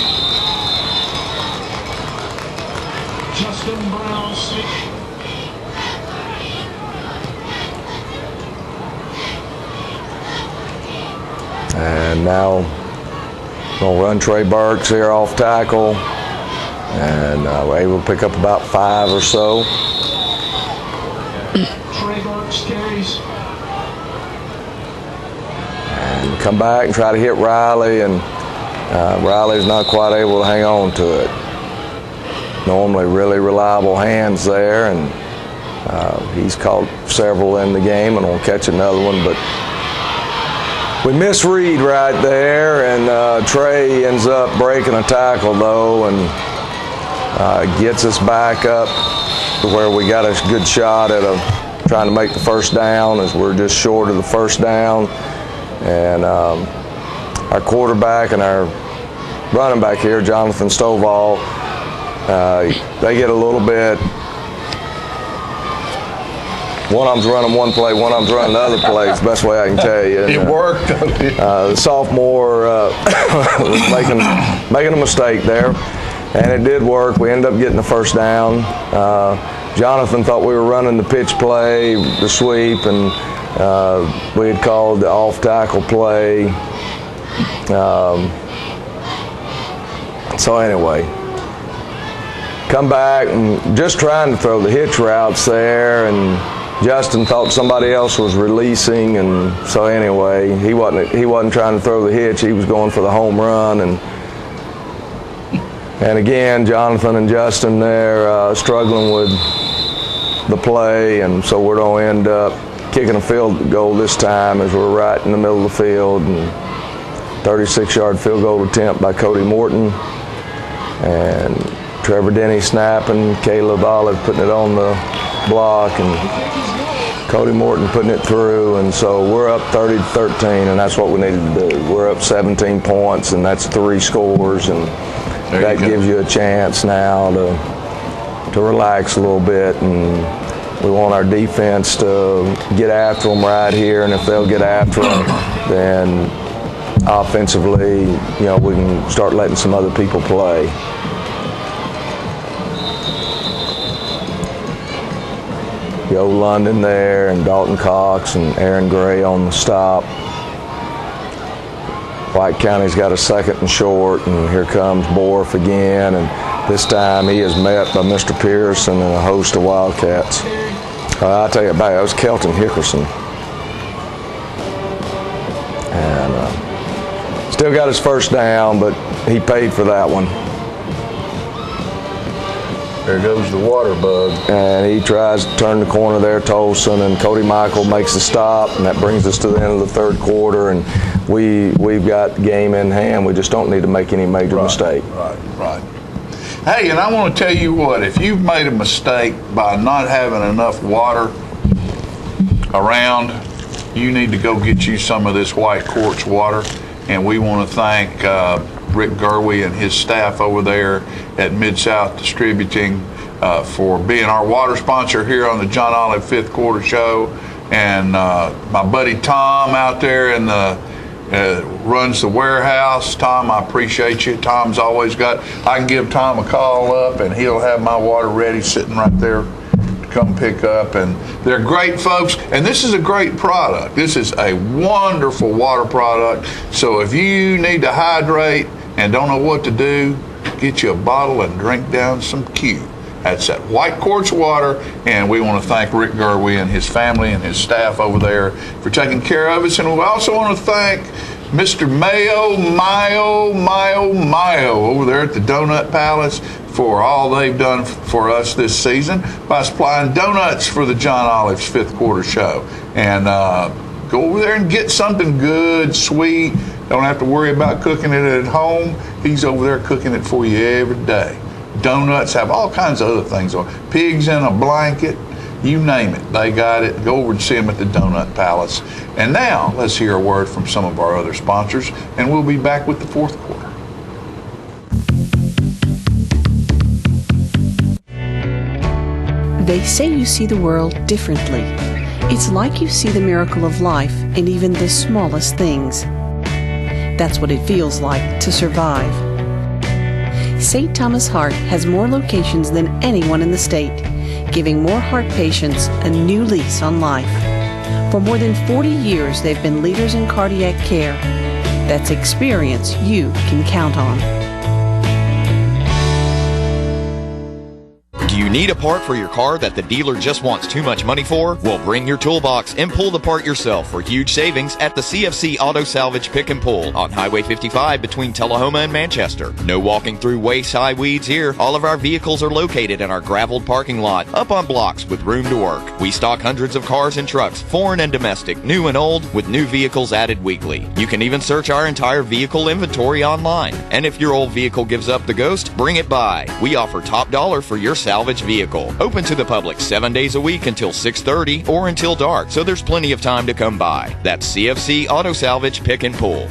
Justin Brown, and now gonna run Trey Burks here off tackle, and we're able to pick up about 5 or so. Trey Burks carries. And come back and try to hit Riley, and Riley's not quite able to hang on to it. Normally really reliable hands there, and he's caught several in the game and will catch another one, but we misread right there, and Trey ends up breaking a tackle though, and gets us back up to where we got a good shot at trying to make the first down, as we're just short of the first down. And our quarterback and our running back here, Jonathan Stovall, they get a little bit. One of them's running one play, one of them's running the other play. It's the best way I can tell you. It worked. The sophomore was making a mistake there, and it did work. We ended up getting the first down. Jonathan thought we were running the pitch play, the sweep, and we had called the off tackle play. So anyway, come back and just trying to throw the hitch routes there, and Justin thought somebody else was releasing, and so anyway, he wasn't trying to throw the hitch. He was going for the home run, and again, Jonathan and Justin there struggling with the play, and so we're going to end up kicking a field goal this time, as we're right in the middle of the field, and 36-yard field goal attempt by Cody Morton, and Trevor Denny snapping, Caleb Olive putting it on the block, and Cody Morton putting it through, and so we're up 30-13, and that's what we needed to do. We're up 17 points, and that's 3 scores, and that gives you a chance now to relax a little bit, and we want our defense to get after them right here, and if they'll get after them, then offensively, we can start letting some other people play. Joe London there, and Dalton Cox and Aaron Gray on the stop. White County's got a 2nd and short, and here comes Borf again, and this time he is met by Mr. Pearson and a host of Wildcats. I'll tell you about it, that was Kelton Hickerson. And still got his first down, but he paid for that one. There goes the water bug. And he tries to turn the corner there, Tolson, and Cody Michael makes the stop, and that brings us to the end of the 3rd quarter, and we've got the game in hand. We just don't need to make any major mistake. Right. Hey, and I want to tell you what, if you've made a mistake by not having enough water around, you need to go get you some of this White Quartz water, and we want to thank Rick Gerwe and his staff over there at Mid-South Distributing for being our water sponsor here on the John Olive 5th Quarter Show, and my buddy Tom out there in the runs the warehouse. Tom, I appreciate you. Tom's always I can give Tom a call up, and he'll have my water ready sitting right there to come pick up, and they're great folks, and this is a great product. This is a wonderful water product, so if you need to hydrate and don't know what to do, get you a bottle and drink down some Q. That's at White Quartz Water, and we want to thank Rick Gerwe and his family and his staff over there for taking care of us. And we also want to thank Mr. Mayo over there at the Donut Palace for all they've done for us this season by supplying donuts for the John Olive's fifth quarter show. And go over there and get something good, sweet. Don't have to worry about cooking it at home. He's over there cooking it for you every day. Donuts have all kinds of other things on. Pigs in a blanket, you name it. They got it. Go over and see them at the Donut Palace. And now, let's hear a word from some of our other sponsors, and we'll be back with the fourth quarter. They say you see the world differently. It's like you see the miracle of life in even the smallest things. That's what it feels like to survive. St. Thomas Heart has more locations than anyone in the state, giving more heart patients a new lease on life. For more than 40 years, they've been leaders in cardiac care. That's experience you can count on. Do you need a part for your car that the dealer just wants too much money for? Well, bring your toolbox and pull the part yourself for huge savings at the CFC Auto Salvage Pick and Pull on Highway 55 between Tullahoma and Manchester. No walking through waist-high weeds here. All of our vehicles are located in our graveled parking lot, up on blocks with room to work. We stock hundreds of cars and trucks, foreign and domestic, new and old, with new vehicles added weekly. You can even search our entire vehicle inventory online. And if your old vehicle gives up the ghost, bring it by. We offer top dollar for your salvage vehicle. Open to the public 7 days a week until 6:30 or until dark, so there's plenty of time to come by. That's CFC Auto Salvage Pick and Pull.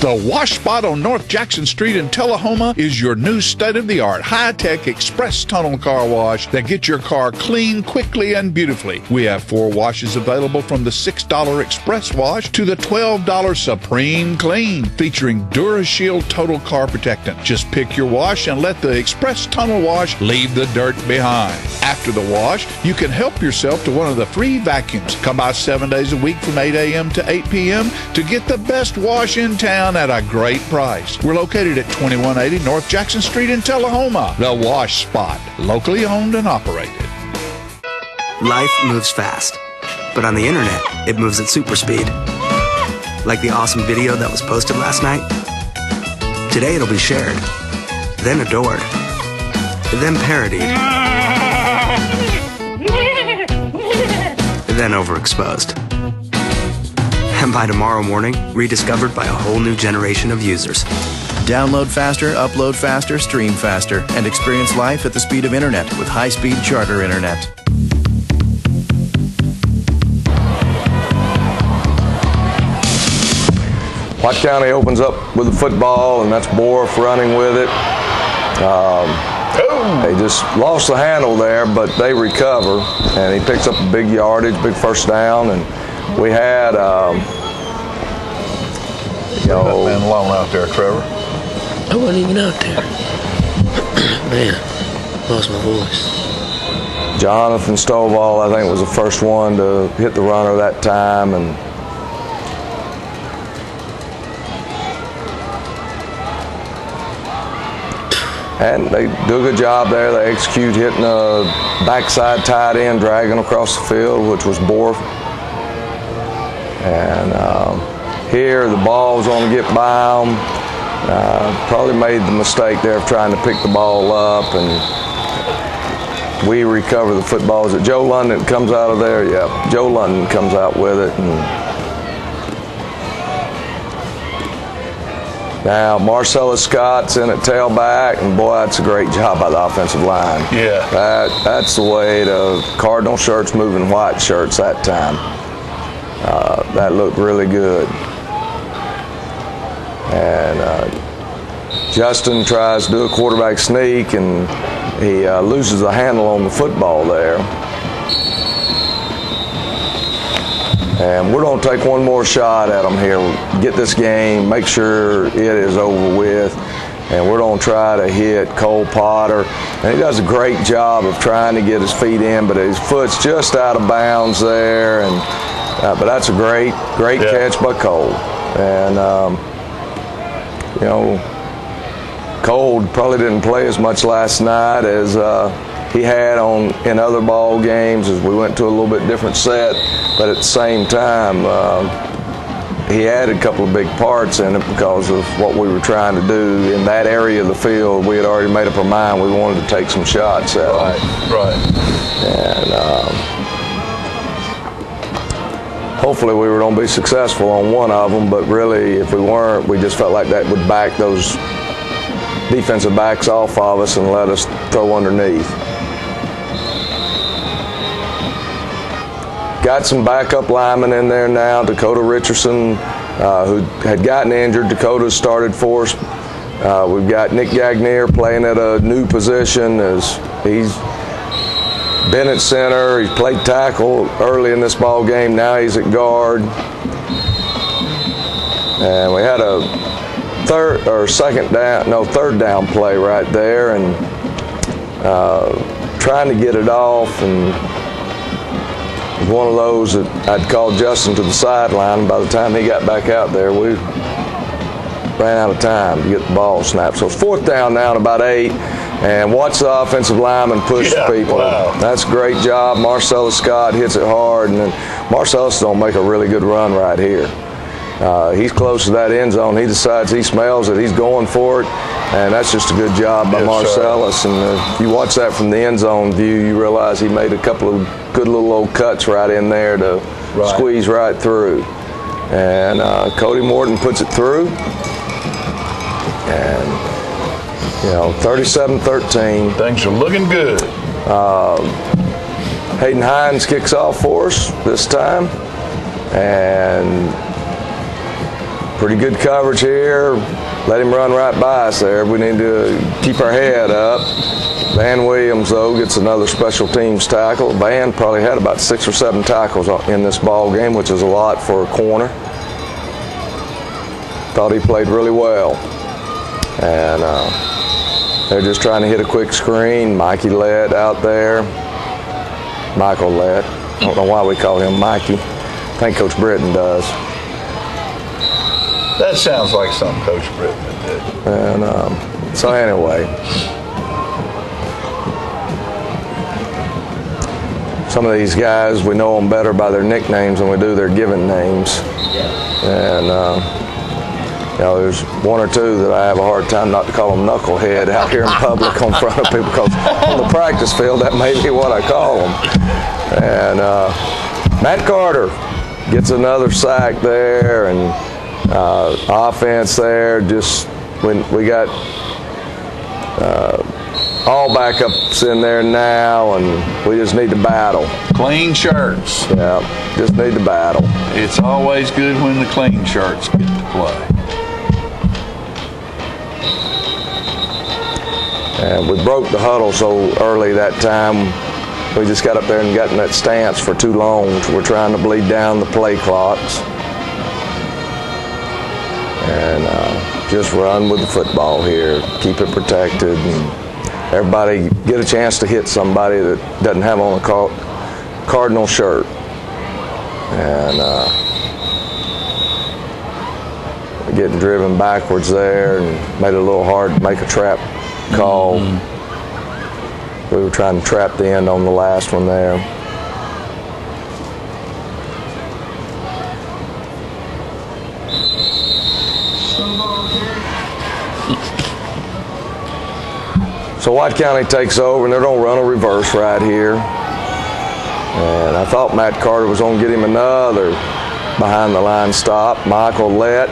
The Wash Spot on North Jackson Street in Tullahoma is your new state-of-the-art high-tech express tunnel car wash that gets your car clean quickly and beautifully. We have 4 washes available, from the $6 express wash to the $12 Supreme Clean, featuring DuraShield Total Car Protectant. Just pick your wash and let the express tunnel wash leave the dirt behind. After the wash, you can help yourself to one of the free vacuums. Come by 7 days a week from 8 a.m. to 8 p.m. to get the best wash in town at a great price. We're located at 2180 North Jackson Street in Tullahoma. The Wash Spot, locally owned and operated. Life moves fast, but on the internet, it moves at super speed. Like the awesome video that was posted last night. Today it'll be shared, then adored, then parodied, then overexposed. And by tomorrow morning, rediscovered by a whole new generation of users. Download faster, upload faster, stream faster, and experience life at the speed of internet with high-speed Charter Internet. White County opens up with the football, and that's Borf running with it. They just lost the handle there, but they recover, and he picks up a big yardage, big first down, and we had, that man alone out there, Trevor. I wasn't even out there. Man, lost my voice. Jonathan Stovall, I think, was the first one to hit the runner that time, and they do a good job there. They execute hitting a backside tight end, dragging across the field, which was Borf. And here the ball was going to get by them. Probably made the mistake there of trying to pick the ball up, and we recover the football. Is it Joe London comes out of there? Yeah, Joe London comes out with it. And now Marcellus Scott's in at tailback, and boy, that's a great job by the offensive line. Yeah. That's the way the Cardinal shirts moving white shirts that time. That looked really good. And Justin tries to do a quarterback sneak, and he loses the handle on the football there. And we're going to take one more shot at them here. Get this game, make sure it is over with. And we're going to try to hit Cole Potter. And he does a great job of trying to get his feet in, but his foot's just out of bounds there. And but that's a great catch by Cole. And, Cole probably didn't play as much last night as he had in other ball games, as we went to a little bit different set, but at the same time, he added a couple of big parts in it because of what we were trying to do in that area of the field. We had already made up our mind we wanted to take some shots at him. Right. And hopefully we were going to be successful on one of them, but really if we weren't, we just felt like that would back those defensive backs off of us and let us throw underneath. Got some backup linemen in there now. Dakota Richardson, who had gotten injured. Dakota started for us. We've got Nick Gagnier playing at a new position as he's been at center. He's played tackle early in this ball game. Now he's at guard. And we had a third down play right there, and trying to get it off, and one of those that I'd called Justin to the sideline. By the time he got back out there, we ran out of time to get the ball snapped. So it's 4th down now at about 8, and watch the offensive lineman push people. Wow. That's a great job. Marcellus Scott hits it hard, and then Marcellus don't make a really good run right here. He's close to that end zone. He decides, he smells it, he's going for it, and that's just a good job by Marcellus. And if you watch that from the end zone view, you realize he made a couple of good little old cuts right in there to squeeze right through. And Cody Morton puts it through, and 37-13. Things are looking good. Hayden Hines kicks off for us this time, and pretty good coverage here. Let him run right by us there. We need to keep our head up. Van Williams, though, gets another special teams tackle. Van probably had about 6 or 7 tackles in this ball game, which is a lot for a corner. Thought he played really well. And they're just trying to hit a quick screen. Mikey Lett out there. Michael Lett. I don't know why we call him Mikey. I think Coach Britton does. That sounds like something Coach Britton did. And so anyway, some of these guys, we know them better by their nicknames than we do their given names. And there's 1 or 2 that I have a hard time not to call them knucklehead out here in public in front of people, because on the practice field that may be what I call them. And Matt Carter gets another sack there, and offense there. Just when we got all backups in there now, and we just need to battle. Clean shirts. Yeah, just need to battle. It's always good when the clean shirts get to play. And we broke the huddle so early that time. We just got up there and got in that stance for too long. We're trying to bleed down the play clocks. And just run with the football here. Keep it protected. And everybody get a chance to hit somebody that doesn't have on a Cardinal shirt. And getting driven backwards there, and made it a little hard to make a trap call. We were trying to trap the end on the last one there. So White County takes over, and they're going to run a reverse right here. And I thought Matt Carter was going to get him another behind the line stop. Michael Lett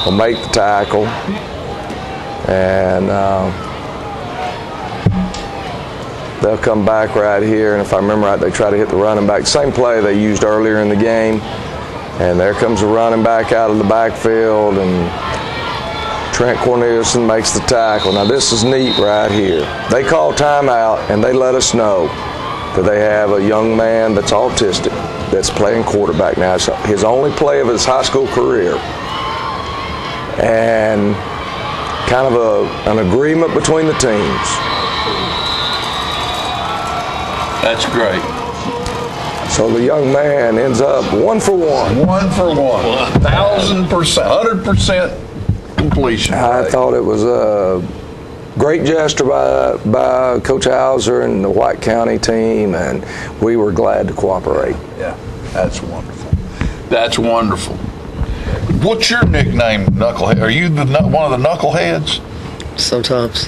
will make the tackle. And they'll come back right here, and if I remember right, they try to hit the running back. Same play they used earlier in the game. And there comes the running back out of the backfield, and Trent Corneliuson makes the tackle. Now this is neat right here. They call timeout, and they let us know that they have a young man that's autistic that's playing quarterback now. It's his only play of his high school career. And kind of an agreement between the teams. That's great. So the young man ends up 1 for 1. 1 for 1. 1,000%, 100% completion. I thought it was a great gesture by Coach Hauser and the White County team, and we were glad to cooperate. Yeah, that's wonderful. That's wonderful. What's your nickname, Knucklehead? Are you one of the Knuckleheads? Sometimes.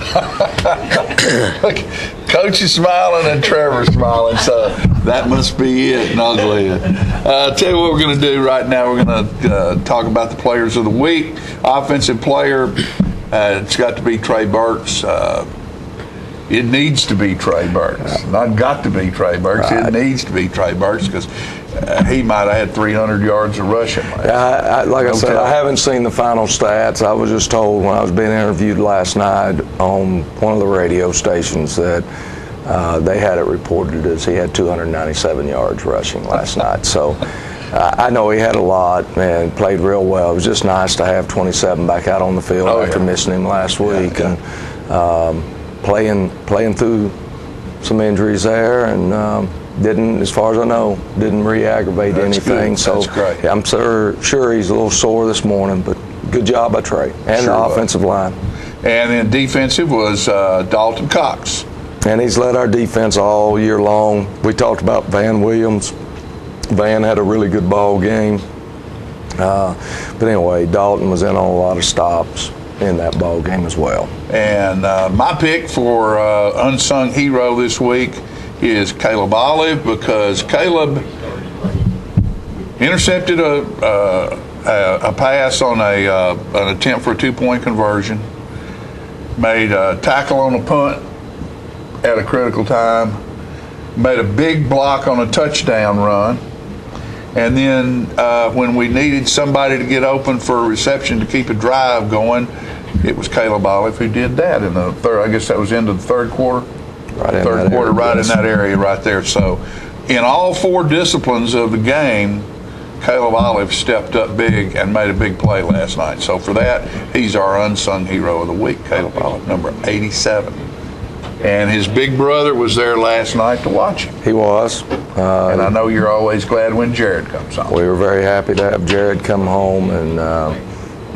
Coach is smiling and Trevor's smiling, so that must be it, Knucklehead. I'll tell you what we're going to do right now. We're going to talk about the players of the week. Offensive player, it's got to be Trey Burks. It needs to be Trey Burks. Not got to be Trey Burks. Right. It needs to be Trey Burks because he might have had 300 yards of rushing. Like I said, I haven't seen the final stats. I was just told when I was being interviewed last night on one of the radio stations that they had it reported as he had 297 yards rushing last night. So I know he had a lot and played real well. It was just nice to have 27 back out on the field after missing him last week. And playing through some injuries there, and didn't, as far as I know, didn't re-aggravate anything. Good. So that's great. I'm sure he's a little sore this morning, but good job by Trey and the offensive line. And then defensive was Dalton Cox. And he's led our defense all year long. We talked about Van Williams. Van had a really good ball game. But anyway, Dalton was in on a lot of stops in that ball game as well. And my pick for unsung hero this week is Caleb Olive, because Caleb intercepted a pass on an attempt for a 2-point conversion, made a tackle on a punt at a critical time, made a big block on a touchdown run, and then when we needed somebody to get open for a reception to keep a drive going, it was Caleb Olive who did that in the third. I guess that was into the third quarter. Right in third that quarter, area, right yes. in that area right there. So, in all 4 disciplines of the game, Caleb Olive stepped up big and made a big play last night. So for that, he's our unsung hero of the week, Caleb Olive, number 87. And his big brother was there last night to watch him. He was. And I know you're always glad when Jared comes home. We were very happy to have Jared come home, and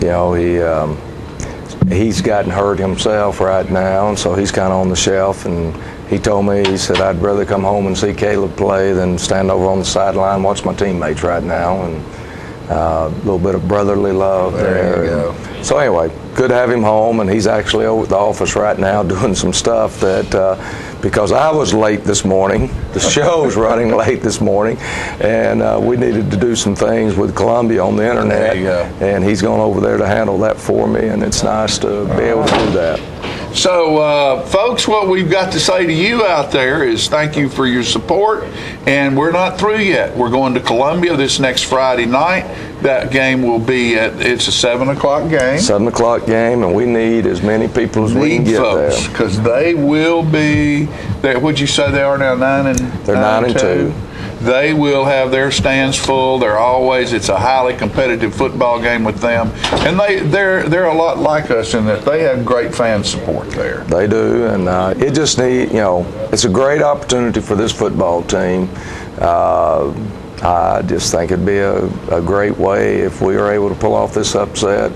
you know, he's gotten hurt himself right now, and so he's kind of on the shelf. And he told me, he said, I'd rather come home and see Caleb play than stand over on the sideline and watch my teammates right now. And a little bit of brotherly love there. There you go. So anyway, good to have him home, and he's actually over at the office right now doing some stuff that, because I was late this morning, the show's running late this morning, and we needed to do some things with Columbia on the internet. There you go. And he's gone over there to handle that for me, and it's nice to be able to do that. So, folks, what we've got to say to you out there is thank you for your support, and we're not through yet. We're going to Columbia this next Friday night. That game will be it's a 7 o'clock game. 7 o'clock game, and we need as many people as we can get folks, there. Because they will be there. What'd you say they are now? 9 and They're 9 and 2. They will have their stands full. It's a highly competitive football game with them, and they're a lot like us in that they have great fan support there. They do, and it just it's a great opportunity for this football team. I just think it'd be a great way if we were able to pull off this upset.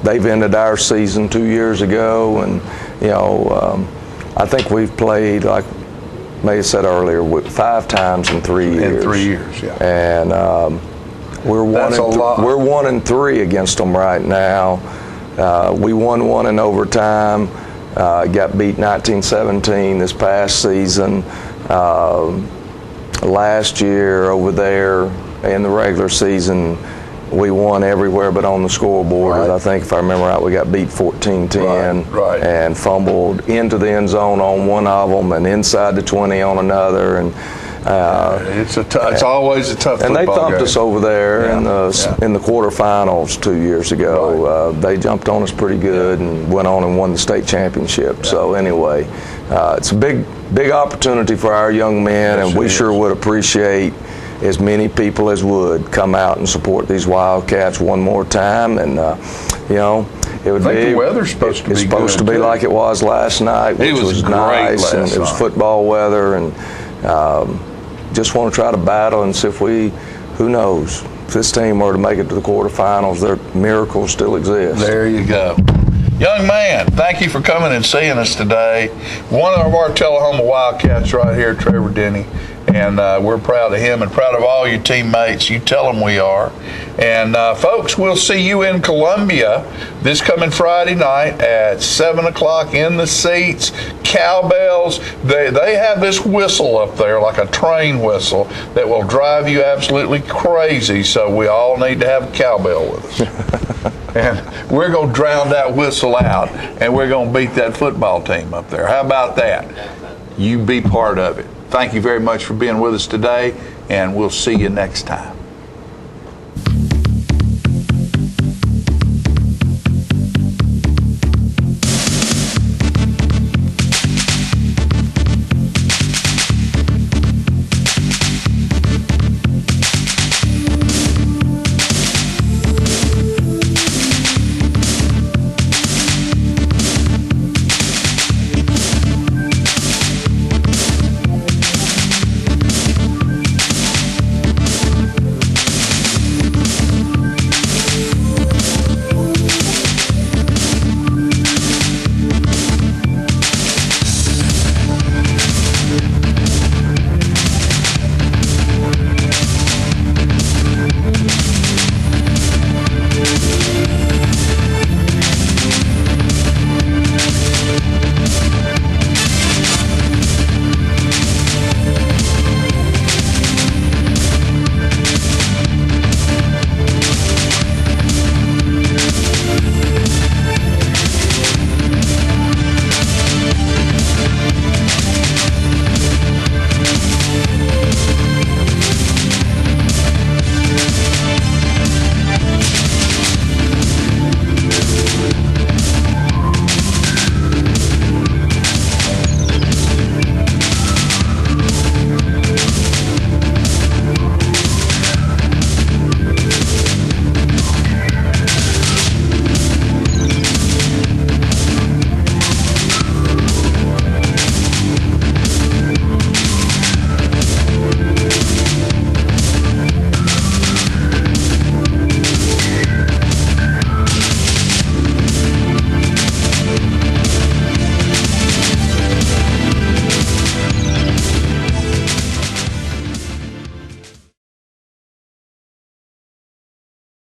They've ended our season 2 years ago, and I think we've played, like May said earlier, 5 times in 3 years. In 3 years, yeah. And we're 1-3 against them right now. We won 1 in overtime. Got beat 19-17 this past season. Last year over there in the regular season, we won everywhere but on the scoreboard. Right. I think, if I remember right, we got beat 14-10 right. and fumbled into the end zone on one of them and inside the 20 on another. And it's always a tough and football game. they thumped us over there in the quarterfinals 2 years ago. Right. They jumped on us pretty good and went on and won the state championship. Yeah. So anyway, it's a big opportunity for our young men, and we sure would appreciate as many people as would come out and support these Wildcats one more time. And it would be. The weather's supposed to be It's supposed to be like it was last night, which was nice, and it was football weather, and just want to try to battle and see if who knows, if this team were to make it to the quarterfinals, their miracles still exist. There you go. Young man, thank you for coming and seeing us today. One of our Tullahoma Wildcats right here, Trevor Denny, and we're proud of him and proud of all your teammates. You tell them we are. And folks, we'll see you in Columbia this coming Friday night at 7 o'clock in the seats. Cowbells. They have this whistle up there, like a train whistle, that will drive you absolutely crazy. So we all need to have a cowbell with us. And we're going to drown that whistle out, and we're going to beat that football team up there. How about that? You be part of it. Thank you very much for being with us today, and we'll see you next time.